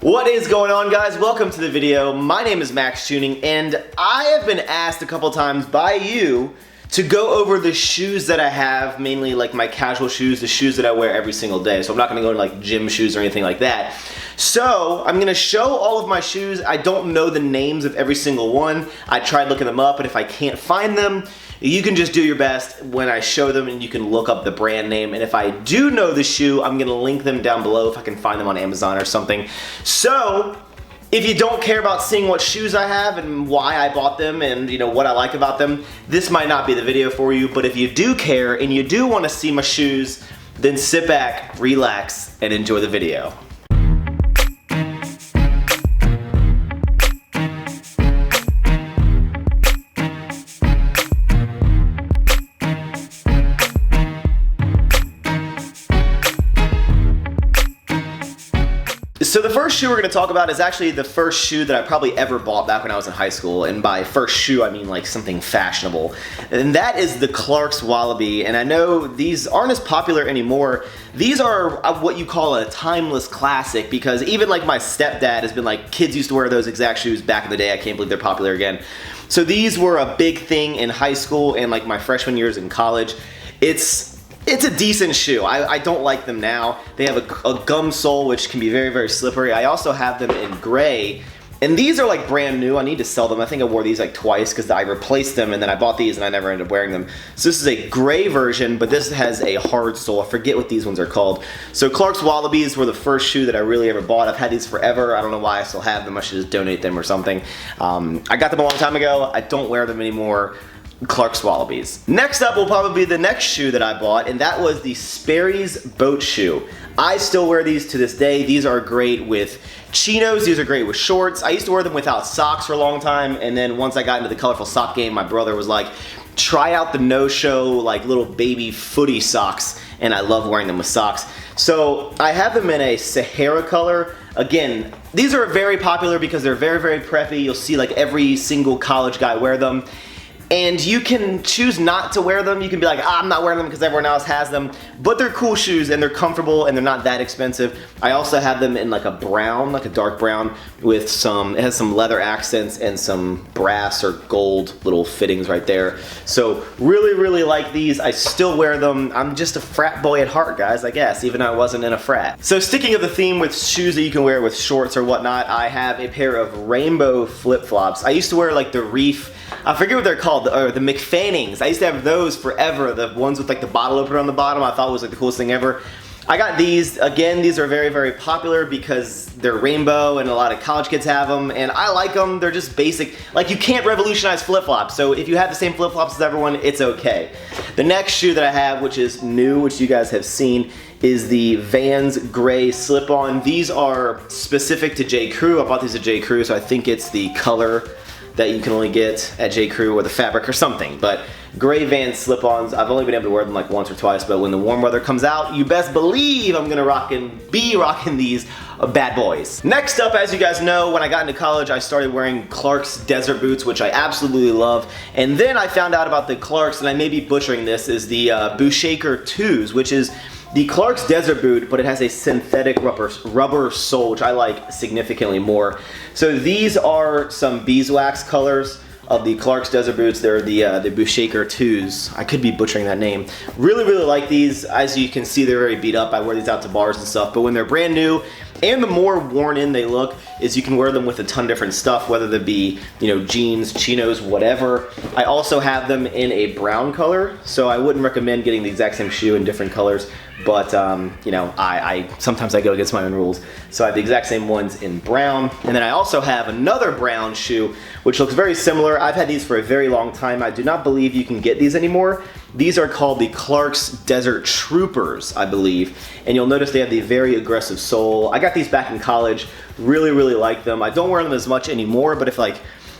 What is going on, guys? Welcome to the video. My name is Max Tuning, and I have been asked a couple times by you to go over the shoes that I have, mainly like my casual shoes, the shoes that I wear every single day. So I'm not gonna go into like gym shoes or anything like that. So I'm gonna show all of my shoes. I don't know the names of every single one. I tried looking them up, and if I can't find them, you can just do your best when I show them and you can look up the brand name. And if I do know the shoe, I'm gonna link them down below if I can find them on Amazon or something. So if you don't care about seeing what shoes I have and why I bought them and what I like about them, this might not be the video for you. But if you do care and you do want to see my shoes, then sit back, relax, and enjoy the video. So the first shoe we're going to talk about is actually the first shoe that I probably ever bought back when I was in high school, and by first shoe I mean like something fashionable, and that is the Clark's Wallaby. And I know these aren't as popular anymore. These are what you call a timeless classic, because even like my stepdad has been like, kids used to wear those exact shoes back in the day. I can't believe they're popular again. So these were a big thing in high school and like my freshman years in college. It's a decent shoe. I don't like them now. They have a gum sole, which can be very, very slippery. I also have them in gray, and these are like brand new. I need to sell them. I think I wore these like twice because I replaced them, and then I bought these and I never ended up wearing them. So this is a gray version, but this has a hard sole. I forget what these ones are called. So Clark's Wallabies were the first shoe that I really ever bought. I've had these forever. I don't know why I still have them. I should just donate them or something. I got them a long time ago. I don't wear them anymore. Clark's Wallabies. Next up will probably be the next shoe that I bought, and that was the Sperry's boat shoe. I still wear these to this day. These are great with chinos. These are great with shorts. I used to wear them without socks for a long time, and then once I got into the colorful sock game, my brother was like, try out the no-show like little baby footy socks, and I love wearing them with socks. So I have them in a Sahara color. Again, these are very popular because they're very, very preppy. You'll see like every single college guy wear them. And you can choose not to wear them. You can be like, I'm not wearing them because everyone else has them. But they're cool shoes and they're comfortable and they're not that expensive. I also have them in like a brown, like a dark brown with it has some leather accents and some brass or gold little fittings right there. So really, really like these. I still wear them. I'm just a frat boy at heart, guys, I guess, even though I wasn't in a frat. So sticking with the theme with shoes that you can wear with shorts or whatnot, I have a pair of rainbow flip-flops. I used to wear like the Reef, I forget what they're called, the McFannings. I used to have those forever, the ones with like the bottle opener on the bottom. I thought was like the coolest thing ever. I got these. Again, these are very, very popular because they're rainbow and a lot of college kids have them, and I like them. They're just basic. Like, you can't revolutionize flip-flops, so if you have the same flip-flops as everyone, it's okay. The next shoe that I have, which is new, which you guys have seen, is the Vans gray slip-on. These are specific to J. Crew. I bought these at J. Crew, so I think it's the color that you can only get at J. Crew or the fabric or something. But gray Vans slip-ons, I've only been able to wear them like once or twice, but when the warm weather comes out, you best believe I'm gonna be rocking these bad boys. Next up, as you guys know, when I got into college, I started wearing Clark's desert boots, which I absolutely love. And then I found out about the Clark's, and I may be butchering this, is the Bushaker 2s, which is the Clark's desert boot, but it has a synthetic rubber sole, which I like significantly more. So these are some beeswax colors of the Clark's desert boots. They're the Bushaker 2s. I could be butchering that name. Really, really like these. As you can see, they're very beat up. I wear these out to bars and stuff, but when they're brand new, and the more worn in they look, is you can wear them with a ton of different stuff, whether they be, jeans, chinos, whatever. I also have them in a brown color, so I wouldn't recommend getting the exact same shoe in different colors, but I sometimes I go against my own rules. So I have the exact same ones in brown, and then I also have another brown shoe, which looks very similar. I've had these for a very long time. I do not believe you can get these anymore. These are called the Clark's Desert Troopers, I believe, and you'll notice they have the very aggressive sole. I got these back in college. Really, really like them. I don't wear them as much anymore, but if like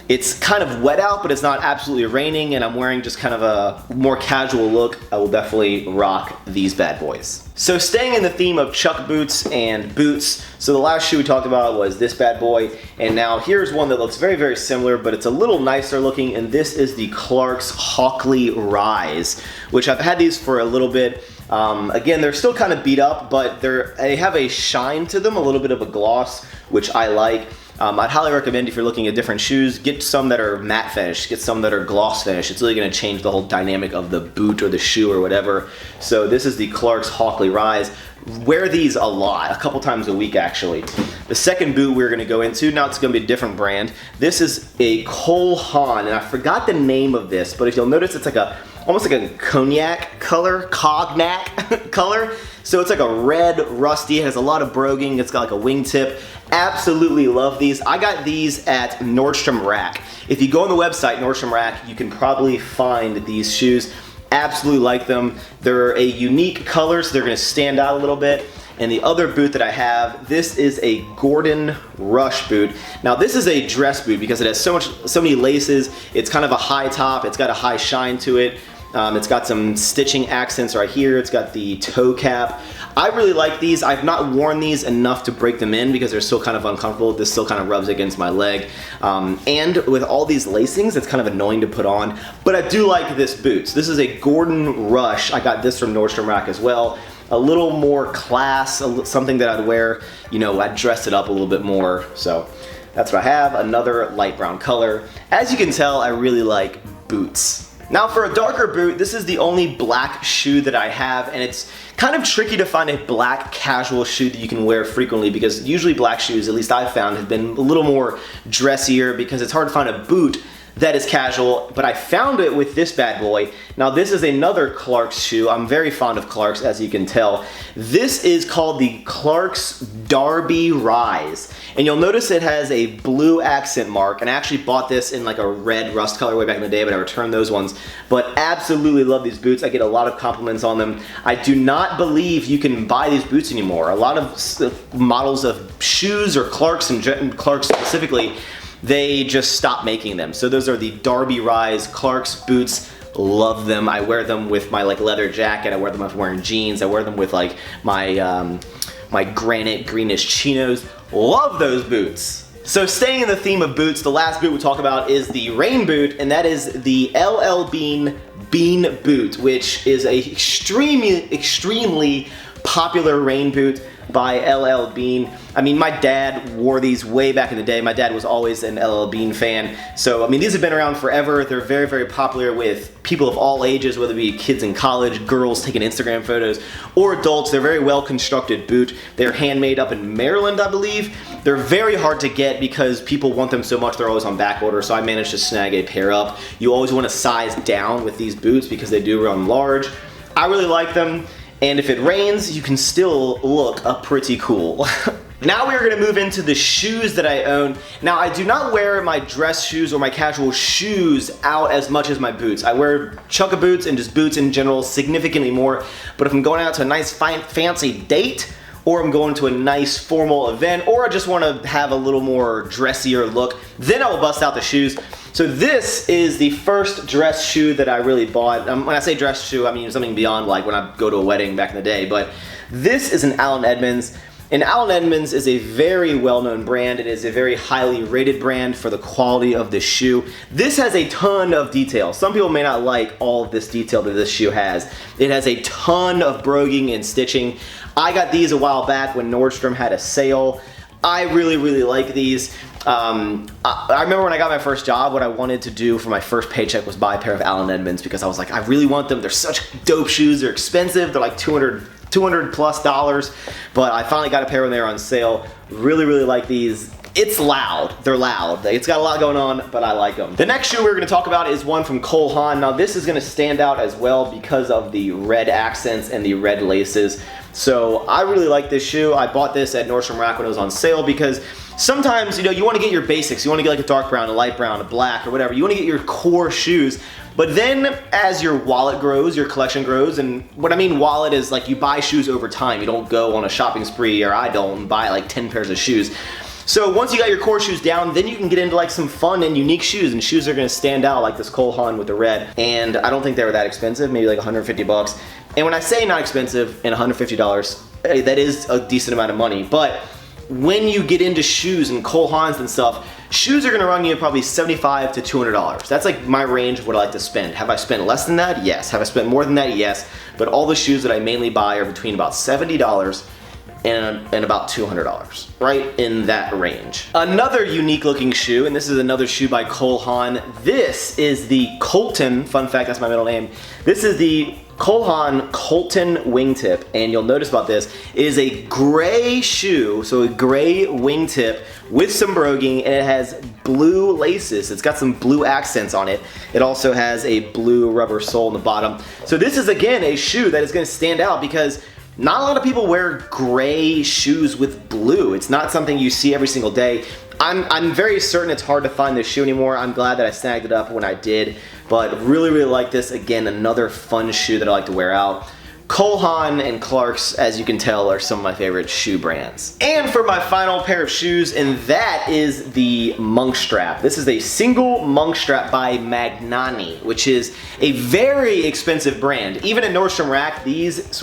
it's kind of wet out, but it's not absolutely raining, and I'm wearing just kind of a more casual look, I will definitely rock these bad boys. So staying in the theme of Chuck boots and boots, so the last shoe we talked about was this bad boy, and now here's one that looks very, very similar, but it's a little nicer looking, and this is the Clark's Hawkley Rise, which I've had these for a little bit. Again, they're still kind of beat up, but they have a shine to them, a little bit of a gloss, which I like. I'd highly recommend if you're looking at different shoes, get some that are matte finish, get some that are gloss finish. It's really going to change the whole dynamic of the boot or the shoe or whatever. So this is the Clarks Hawkley Rise. Wear these a lot, a couple times a week actually. The second boot we're going to go into, now it's going to be a different brand. This is a Haan, and I forgot the name of this, but if you'll notice, it's like almost like a cognac color, color. So it's like a red, rusty, it has a lot of broguing, it's got like a wingtip. Absolutely love these. I got these at Nordstrom Rack. If you go on the website, Nordstrom Rack, you can probably find these shoes. Absolutely like them. They're a unique color, so they're gonna stand out a little bit. And the other boot that I have, this is a Gordon Rush boot. Now this is a dress boot because it has so many laces. It's kind of a high top, it's got a high shine to it. It's got some stitching accents right here. It's got the toe cap. I really like these. I've not worn these enough to break them in because they're still kind of uncomfortable. This still kind of rubs against my leg. And with all these lacings, it's kind of annoying to put on. But I do like this boots. This is a Gordon Rush. I got this from Nordstrom Rack as well. A little more class, something that I'd wear, you know, I'd dress it up a little bit more. So that's what I have, another light brown color. As you can tell, I really like boots. Now for a darker boot, this is the only black shoe that I have, and it's kind of tricky to find a black casual shoe that you can wear frequently because usually black shoes, at least I've found, have been a little more dressier because it's hard to find a boot that is casual, but I found it with this bad boy. Now this is another Clarks shoe. I'm very fond of Clarks, as you can tell. This is called the Clarks Derby Rise. And you'll notice it has a blue accent mark, and I actually bought this in like a red rust color way back in the day, but I returned those ones. But absolutely love these boots. I get a lot of compliments on them. I do not believe you can buy these boots anymore. A lot of models of shoes, or Clarks and Clarks specifically, they just stopped making them. So those are the Derby Rise Clarks boots. Love them. I wear them with my like leather jacket. I wear them if I'm wearing jeans. I wear them with like my my granite greenish chinos. Love those boots. So staying in the theme of boots, the last boot we'll talk about is the rain boot, and that is the LL Bean boot, which is a extremely popular rain boot by LL Bean. I mean, my dad wore these way back in the day. My dad was always an LL Bean fan. So, I mean, these have been around forever. They're very, very popular with people of all ages, whether it be kids in college, girls taking Instagram photos, or adults. They're a very well constructed boot. They're handmade up in Maryland, I believe. They're very hard to get because people want them so much, they're always on back order, so I managed to snag a pair up. You always want to size down with these boots because they do run large. I really like them. And if it rains, you can still look pretty cool. Now we are going to move into the shoes that I own. Now I do not wear my dress shoes or my casual shoes out as much as my boots. I wear chunka boots and just boots in general significantly more. But if I'm going out to a nice fancy date, or I'm going to a nice formal event, or I just want to have a little more dressier look, then I will bust out the shoes. So this is the first dress shoe that I really bought. When I say dress shoe, I mean something beyond like when I go to a wedding back in the day, but this is an Allen Edmonds. And Allen Edmonds is a very well-known brand. It is a very highly rated brand for the quality of the shoe. This has a ton of detail. Some people may not like all of this detail that this shoe has. It has a ton of broguing and stitching. I got these a while back when Nordstrom had a sale. I really, really like these. I remember when I got my first job, what I wanted to do for my first paycheck was buy a pair of Allen Edmonds because I was like, I really want them. They're such dope shoes. They're expensive. They're like $200 plus dollars, but I finally got a pair when they were on sale. Really, really like these. It's loud. They're loud. It's got a lot going on, but I like them. The next shoe we're going to talk about is one from Haan. Now this is going to stand out as well because of the red accents and the red laces. So I really like this shoe. I bought this at Nordstrom Rack when it was on sale because sometimes, you know, you want to get your basics. You want to get like a dark brown, a light brown, a black, or whatever. You want to get your core shoes. But then as your wallet grows, your collection grows, and what I mean wallet is like you buy shoes over time. You don't go on a shopping spree, or I don't, and buy like 10 pairs of shoes. So once you got your core shoes down, then you can get into like some fun and unique shoes, and shoes are gonna stand out like this Haan with the red. And I don't think they were that expensive, maybe like 150 bucks. And when I say not expensive and $150, that is a decent amount of money, but when you get into shoes and Cole Haans and stuff, shoes are gonna run you probably $75 to $200. That's like my range of what I like to spend. Have I spent less than that? Yes. Have I spent more than that? Yes. But all the shoes that I mainly buy are between about $70 and about $200, right in that range. Another unique looking shoe, and this is another shoe by Cole Haan. This is the Colton, fun fact, that's my middle name. This is the Cole Haan Colton wingtip, and you'll notice about this, it is a gray shoe, so a gray wingtip with some broguing, and it has blue laces. It's got some blue accents on it. It also has a blue rubber sole in the bottom. So this is, again, a shoe that is gonna stand out because not a lot of people wear gray shoes with blue. It's not something you see every single day. I'm very certain it's hard to find this shoe anymore. I'm glad that I snagged it up when I did, but really, really like this. Again, another fun shoe that I like to wear out. Cole Haan and Clark's, as you can tell, are some of my favorite shoe brands. And for my final pair of shoes, and that is the monk strap. This is a single monk strap by Magnani, which is a very expensive brand. Even at Nordstrom Rack, these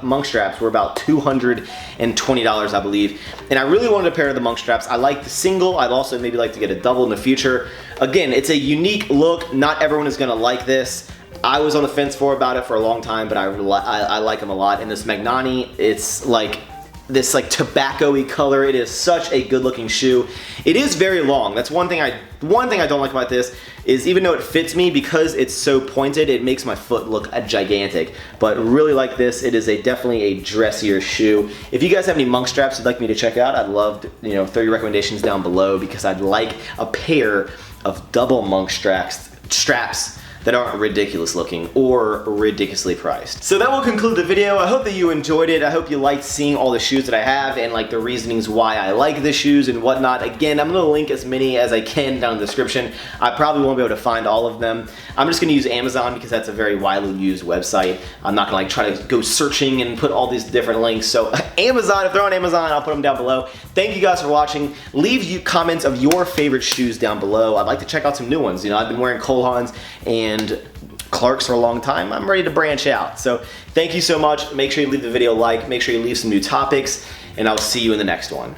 monk straps were about $220, I believe. And I really wanted a pair of the monk straps. I like the single. I'd also maybe like to get a double in the future. Again, it's a unique look. Not everyone is gonna like this. I was on the fence about it for a long time, but I like them a lot. And this Magnani, it's like this like tobacco-y color. It is such a good looking shoe. It is very long. That's one thing I don't like about this is even though it fits me, because it's so pointed, it makes my foot look gigantic. But really like this. It is definitely a dressier shoe. If you guys have any monk straps you'd like me to check out, I'd love to, throw your recommendations down below, because I'd like a pair of double monk straps that aren't ridiculous looking or ridiculously priced. So that will conclude the video. I hope that you enjoyed it. I hope you liked seeing all the shoes that I have and like the reasonings why I like the shoes and whatnot. Again, I'm gonna link as many as I can down in the description. I probably won't be able to find all of them. I'm just gonna use Amazon because that's a very widely used website. I'm not gonna like try to go searching and put all these different links. So Amazon, if they're on Amazon, I'll put them down below. Thank you guys for watching. Leave comments of your favorite shoes down below. I'd like to check out some new ones. I've been wearing Cole Haans and Clark's for a long time. I'm ready to branch out. So thank you so much. Make sure you leave the video a like. Make sure you leave some new topics, and I'll see you in the next one.